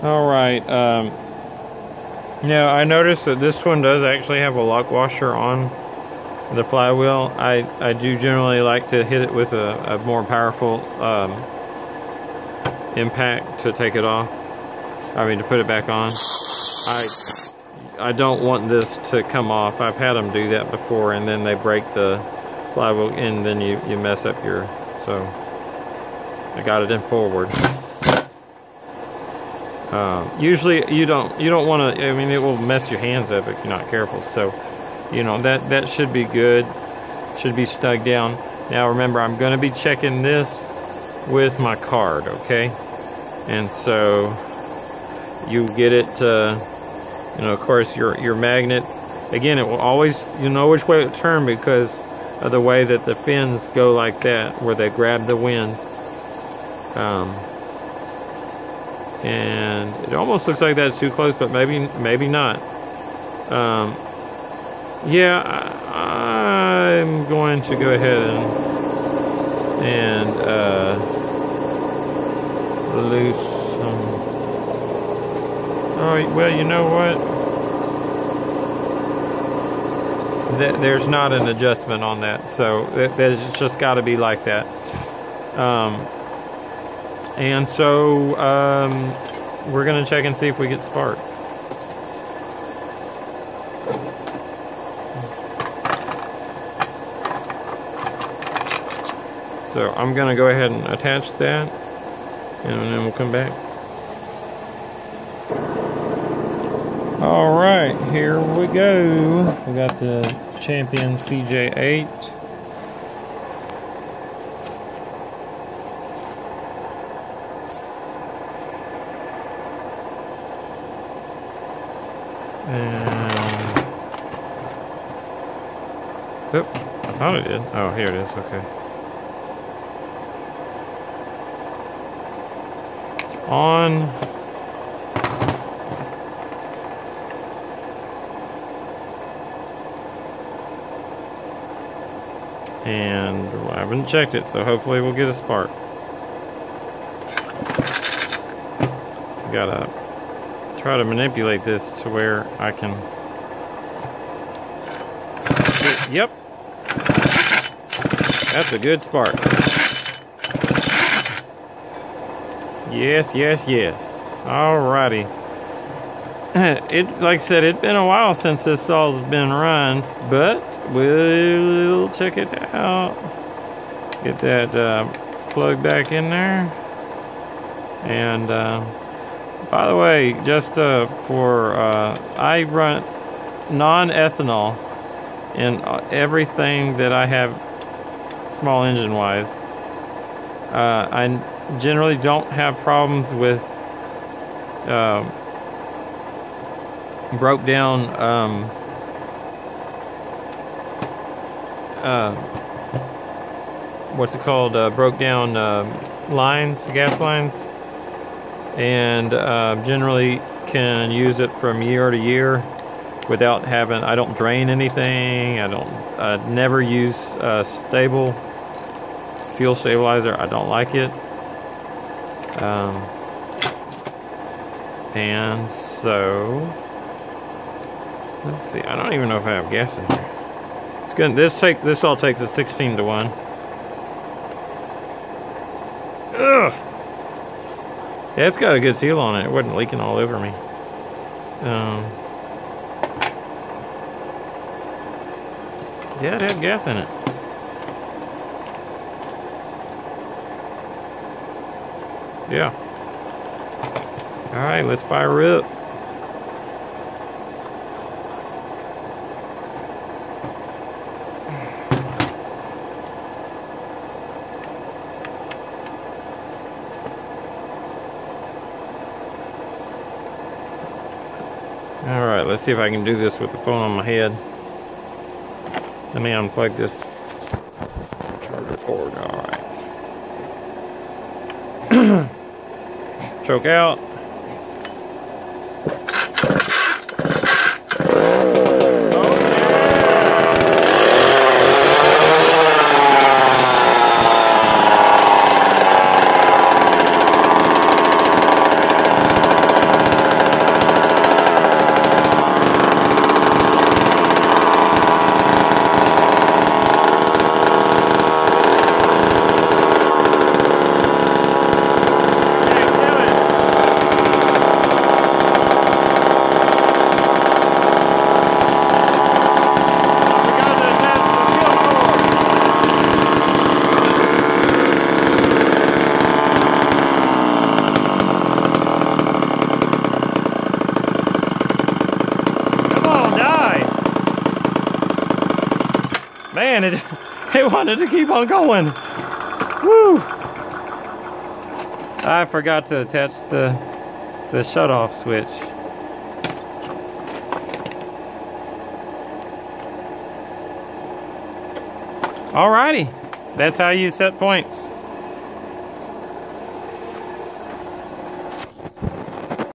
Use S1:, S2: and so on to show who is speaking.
S1: All right. Now I noticed that this one does actually have a lock washer on the flywheel. I do generally like to hit it with a more powerful impact to take it off. I mean, to put it back on. I don't want this to come off. I've had them do that before, and then they break the flywheel, and then you mess up your. So I got it in forward. Usually you don't want to. I mean, it will mess your hands up if you're not careful. So, you know, that should be good. Should be snug down. Now remember, I'm going to be checking this with my card, okay? And so you get it. You know, of course, your magnets. Again, it will always, you know which way to turn because of the way that the fins go like that, where they grab the wind. And it almost looks like that's too close, but maybe not. Yeah, I'm going to go ahead and loose some. Oh, well, you know what? There's not an adjustment on that, so it's just got to be like that. And so we're going to check and see if we get spark. So I'm going to go ahead and attach that, and then we'll come back. All right, here we go. We got the Champion CJ8. And oh, I thought it did. Oh, here it is. Okay. On. And I haven't checked it, so hopefully we'll get a spark. Gotta try to manipulate this to where I can. Yep, that's a good spark. Yes, yes, yes. Alrighty. It, like I said, it's been a while since this saw's been run, but we'll check it out. Get that plug back in there. And by the way, just for I run non-ethanol in everything that I have small engine wise. I generally don't have problems with broke down what's it called, broke down lines, gas lines, and generally can use it from year to year without having. I don't drain anything. I never use stable fuel stabilizer. I don't like it. And so let's see. I don't even know if I have gas in here. It's good. This all takes a 16 to 1. Ugh. Yeah, it's got a good seal on it. It wasn't leaking all over me. Yeah, it had gas in it. Yeah. All right, let's fire up. All right, let's see if I can do this with the phone on my head. Let me unplug this charger cord. All right. Choke out. man, it wanted to keep on going. Woo! I forgot to attach the shut-off switch. Alrighty, that's how you set points.